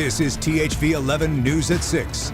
This is THV 11 News at 6.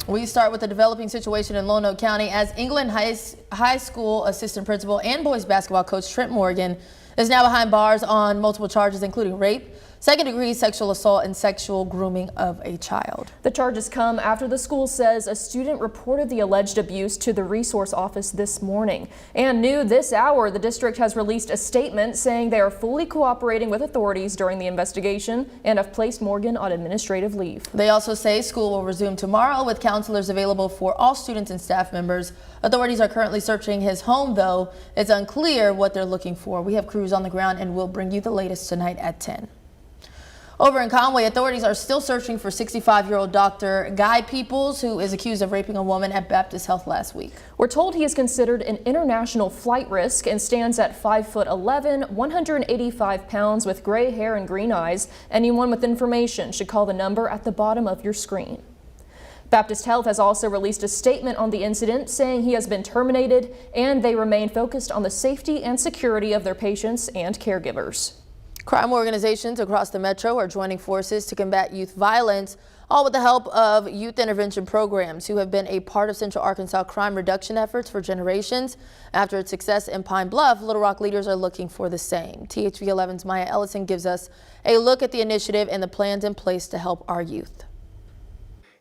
We start with the developing situation in Lonoke County as England High School assistant principal and boys basketball coach Trent Morgan is now behind bars on multiple charges, including rape, second-degree sexual assault, and sexual grooming of a child. The charges come after the school says a student reported the alleged abuse to the resource office this morning. And new this hour, the district has released a statement saying they are fully cooperating with authorities during the investigation and have placed Morgan on administrative leave. They also say school will resume tomorrow with counselors available for all students and staff members. Authorities are currently searching his home, though it's unclear what they're looking for. We have crews on the ground and we'll bring you the latest tonight at 10. Over in Conway, authorities are still searching for 65-year-old Dr. Guy Peoples, who is accused of raping a woman at Baptist Health last week. We're told he is considered an international flight risk and stands at 5'11", 185 pounds with gray hair and green eyes. Anyone with information should call the number at the bottom of your screen. Baptist Health has also released a statement on the incident saying he has been terminated and they remain focused on the safety and security of their patients and caregivers. Crime organizations across the metro are joining forces to combat youth violence, all with the help of youth intervention programs who have been a part of Central Arkansas crime reduction efforts for generations. After its success in Pine Bluff, Little Rock leaders are looking for the same. THV 11's Maya Ellison gives us a look at the initiative and the plans in place to help our youth.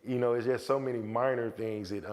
You know, it's just so many minor things that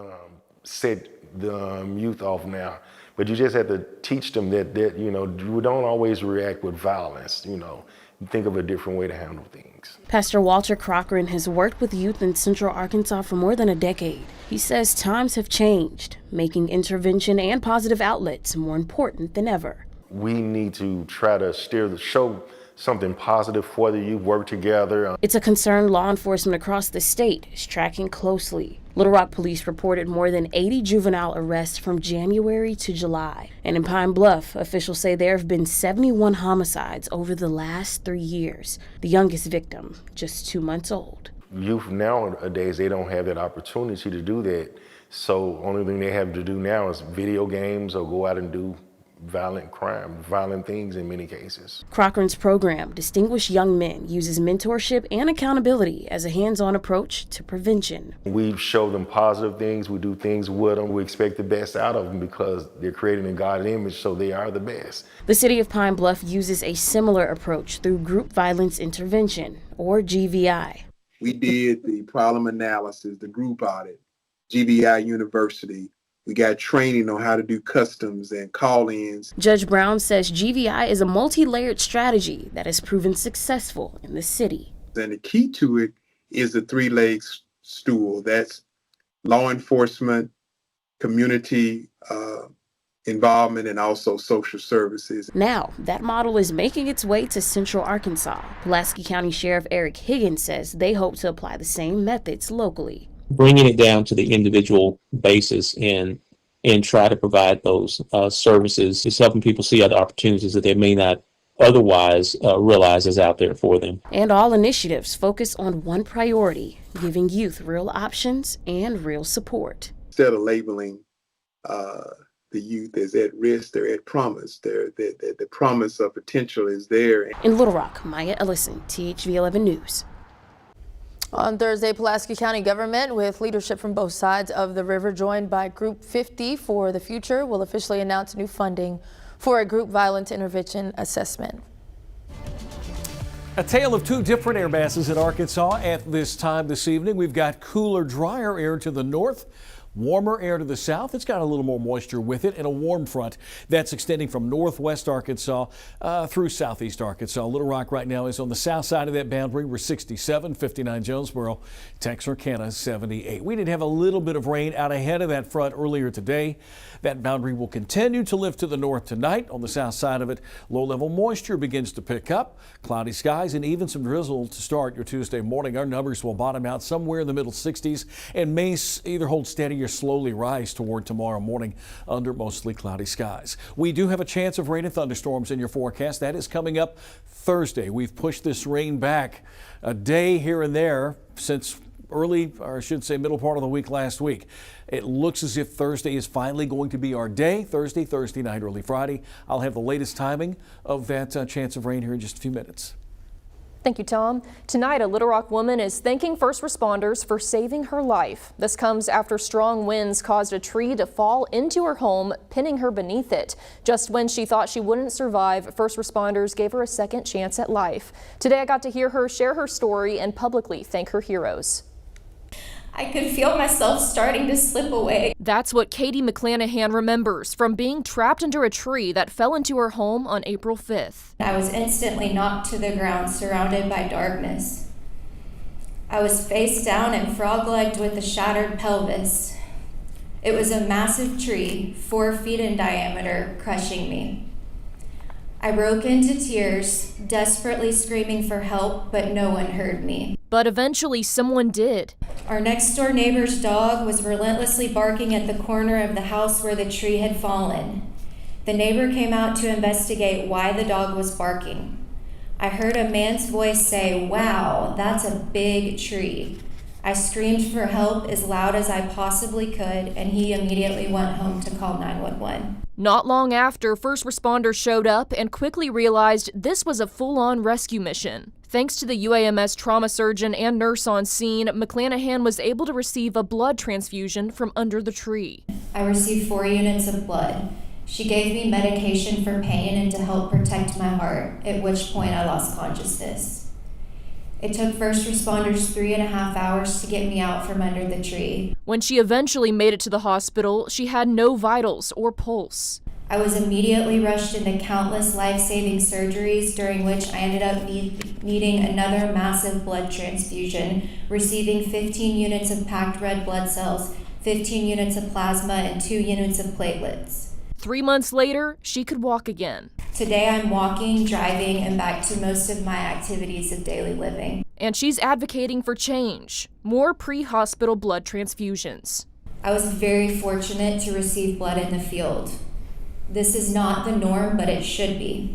set the youth off now. But you just have to teach them that you know, we don't always react with violence, you know. Think of a different way to handle things. Pastor Walter Cochran has worked with youth in Central Arkansas for more than a decade. He says times have changed, making intervention and positive outlets more important than ever. We need to try to show something positive for the youth, work together. It's a concern law enforcement across the state is tracking closely. Little Rock police reported more than 80 juvenile arrests from January to July. And in Pine Bluff, officials say there have been 71 homicides over the last 3 years. The youngest victim, just 2 months old. Youth nowadays, they don't have that opportunity to do that. So only thing they have to do now is video games or go out and do violent crime, violent things in many cases. Cochran's program, Distinguished Young Men, uses mentorship and accountability as a hands-on approach to prevention. We show them positive things, we do things with them, we expect the best out of them because they're created in God's image, so they are the best. The city of Pine Bluff uses a similar approach through Group Violence Intervention, or GVI. We did the problem analysis, the group audit, GVI University. We got training on how to do customs and call-ins. Judge Brown says GVI is a multi-layered strategy that has proven successful in the city. And the key to it is the three-leg stool. That's law enforcement, community involvement, and also social services. Now, that model is making its way to Central Arkansas. Pulaski County Sheriff Eric Higgins says they hope to apply the same methods locally. Bringing it down to the individual basis and try to provide those services is helping people see other opportunities that they may not otherwise realize is out there for them. And all initiatives focus on one priority, giving youth real options and real support. Instead of labeling the youth as at risk, they're at promise. The promise of potential is there. In Little Rock, Maya Ellison, THV 11 News. On Thursday, Pulaski County government, with leadership from both sides of the river, joined by Group 50 for the Future, will officially announce new funding for a group violence intervention assessment. A tale of two different air masses in Arkansas at this time this evening. We've got cooler, drier air to the north, warmer air to the south. It's got a little more moisture with it, and a warm front that's extending from northwest Arkansas through southeast Arkansas. Little Rock right now is on the south side of that boundary. We're 67, 59 Jonesboro, Texarkana 78. We did have a little bit of rain out ahead of that front earlier today. That boundary will continue to lift to the north tonight. On the south side of it, low-level moisture begins to pick up. Cloudy skies and even some drizzle to start your Tuesday morning. Our numbers will bottom out somewhere in the middle 60s and may either hold steady or slowly rise toward tomorrow morning under mostly cloudy skies. We do have a chance of rain and thunderstorms in your forecast. That is coming up Thursday. We've pushed this rain back a day here and there since early, or I should say middle part of the week last week. It looks as if Thursday is finally going to be our day. Thursday night, early Friday. I'll have the latest timing of that chance of rain here in just a few minutes. Thank you, Tom. Tonight, a Little Rock woman is thanking first responders for saving her life. This comes after strong winds caused a tree to fall into her home, pinning her beneath it. Just when she thought she wouldn't survive, first responders gave her a second chance at life. Today, I got to hear her share her story and publicly thank her heroes. I could feel myself starting to slip away. That's what Katie McClanahan remembers from being trapped under a tree that fell into her home on April 5th. I was instantly knocked to the ground, surrounded by darkness. I was face down and frog-legged with a shattered pelvis. It was a massive tree, 4 feet in diameter, crushing me. I broke into tears, desperately screaming for help, but no one heard me. But eventually someone did. Our next door neighbor's dog was relentlessly barking at the corner of the house where the tree had fallen. The neighbor came out to investigate why the dog was barking. I heard a man's voice say, "Wow, that's a big tree." I screamed for help as loud as I possibly could, and he immediately went home to call 911. Not long after, first responders showed up and quickly realized this was a full-on rescue mission. Thanks to the UAMS trauma surgeon and nurse on scene, McClanahan was able to receive a blood transfusion from under the tree. I received 4 units of blood. She gave me medication for pain and to help protect my heart, at which point I lost consciousness. It took first responders 3.5 hours to get me out from under the tree. When she eventually made it to the hospital, she had no vitals or pulse. I was immediately rushed into countless life-saving surgeries, during which I ended up needing another massive blood transfusion, receiving 15 units of packed red blood cells, 15 units of plasma, and 2 units of platelets. 3 months later, she could walk again. Today I'm walking, driving, and back to most of my activities of daily living. And she's advocating for change, more pre-hospital blood transfusions. I was very fortunate to receive blood in the field. This is not the norm, but it should be.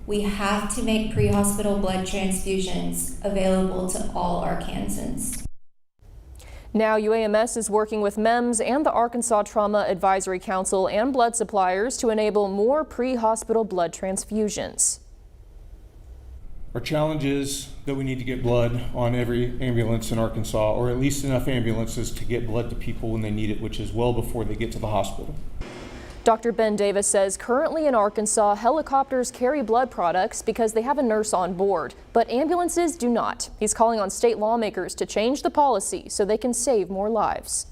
We have to make pre-hospital blood transfusions available to all Arkansans. Now, UAMS is working with MEMS and the Arkansas Trauma Advisory Council and blood suppliers to enable more pre-hospital blood transfusions. Our challenge is that we need to get blood on every ambulance in Arkansas, or at least enough ambulances to get blood to people when they need it, which is well before they get to the hospital. Dr. Ben Davis says currently in Arkansas, helicopters carry blood products because they have a nurse on board, but ambulances do not. He's calling on state lawmakers to change the policy so they can save more lives.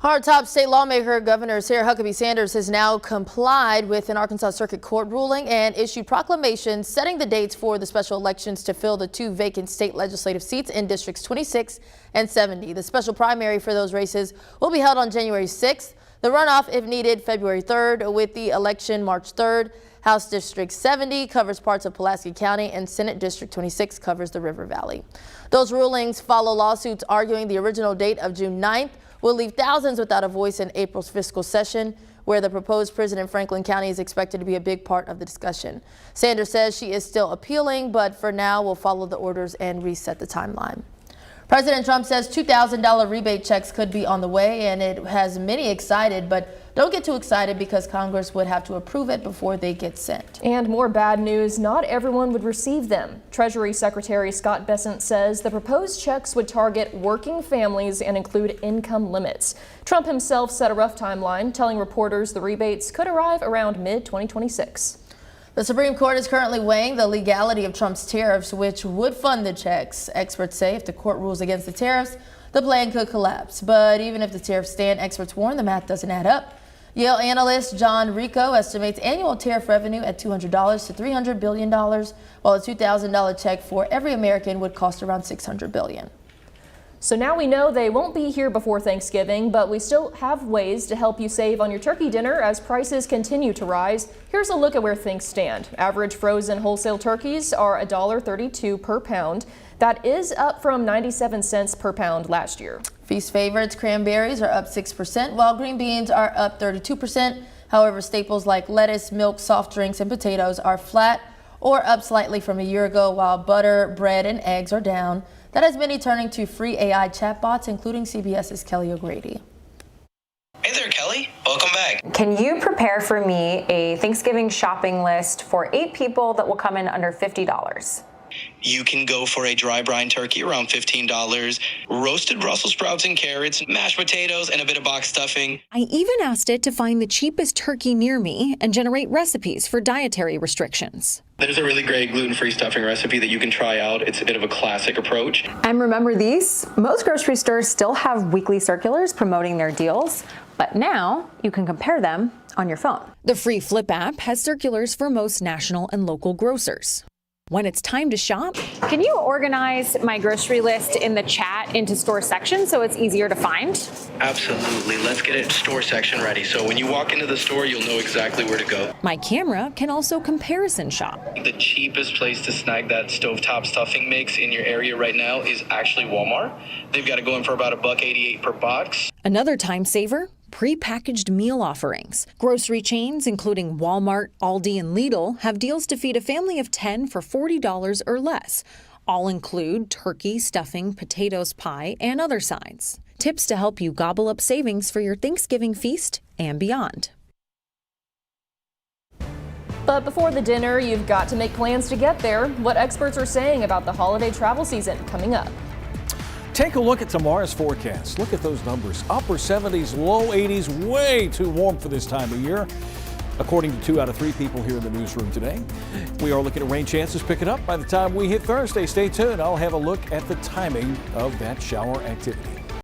Our top state lawmaker, Governor Sarah Huckabee Sanders, has now complied with an Arkansas Circuit Court ruling and issued proclamations setting the dates for the special elections to fill the 2 vacant state legislative seats in Districts 26 and 70. The special primary for those races will be held on January 6th. The runoff, if needed, February 3rd, with the election March 3rd. House District 70 covers parts of Pulaski County, and Senate District 26 covers the River Valley. Those rulings follow lawsuits arguing the original date of June 9th will leave thousands without a voice in April's fiscal session, where the proposed prison in Franklin County is expected to be a big part of the discussion. Sanders says she is still appealing, but for now will follow the orders and reset the timeline. President Trump says $2,000 rebate checks could be on the way, and it has many excited, but don't get too excited because Congress would have to approve it before they get sent. And more bad news, not everyone would receive them. Treasury Secretary Scott Bessent says the proposed checks would target working families and include income limits. Trump himself set a rough timeline, telling reporters the rebates could arrive around mid-2026. The Supreme Court is currently weighing the legality of Trump's tariffs, which would fund the checks. Experts say if the court rules against the tariffs, the plan could collapse. But even if the tariffs stand, experts warn the math doesn't add up. Yale analyst John Rico estimates annual tariff revenue at $200 to $300 billion, while a $2,000 check for every American would cost around $600 billion. So now we know they won't be here before Thanksgiving, but we still have ways to help you save on your turkey dinner as prices continue to rise. Here's a look at where things stand. Average frozen wholesale turkeys are $1.32 per pound. That is up from 97 cents per pound last year. Feast favorites, cranberries, are up 6%, while green beans are up 32%. However, staples like lettuce, milk, soft drinks, and potatoes are flat or up slightly from a year ago, while butter, bread, and eggs are down. That has many turning to free AI chatbots, including CBS's Kelly O'Grady. Hey there, Kelly. Welcome back. Can you prepare for me a Thanksgiving shopping list for 8 people that will come in under $50? You can go for a dry brine turkey around $15, roasted Brussels sprouts and carrots, mashed potatoes, and a bit of box stuffing. I even asked it to find the cheapest turkey near me and generate recipes for dietary restrictions. There's a really great gluten-free stuffing recipe that you can try out. It's a bit of a classic approach. And remember these? Most grocery stores still have weekly circulars promoting their deals, but now you can compare them on your phone. The free Flip app has circulars for most national and local grocers. When it's time to shop, Can you organize my grocery list in the chat into store sections so it's easier to find? Absolutely. Let's get it store section ready. So when you walk into the store, you'll know exactly where to go. my camera can also comparison shop. The cheapest place to snag that stovetop stuffing mix in your area right now is actually Walmart. They've got it going for about $1.88 per box. Another time saver, prepackaged meal offerings. Grocery chains, including Walmart, Aldi, and Lidl, have deals to feed a family of 10 for $40 or less. All include turkey, stuffing, potatoes, pie, and other sides. Tips to help you gobble up savings for your Thanksgiving feast and beyond. But before the dinner, you've got to make plans to get there. What experts are saying about the holiday travel season coming up. Take a look at tomorrow's forecast. Look at those numbers. Upper 70s, low 80s, way too warm for this time of year, according to 2 out of 3 people here in the newsroom today. We are looking at rain chances picking up by the time we hit Thursday. Stay tuned. I'll have a look at the timing of that shower activity.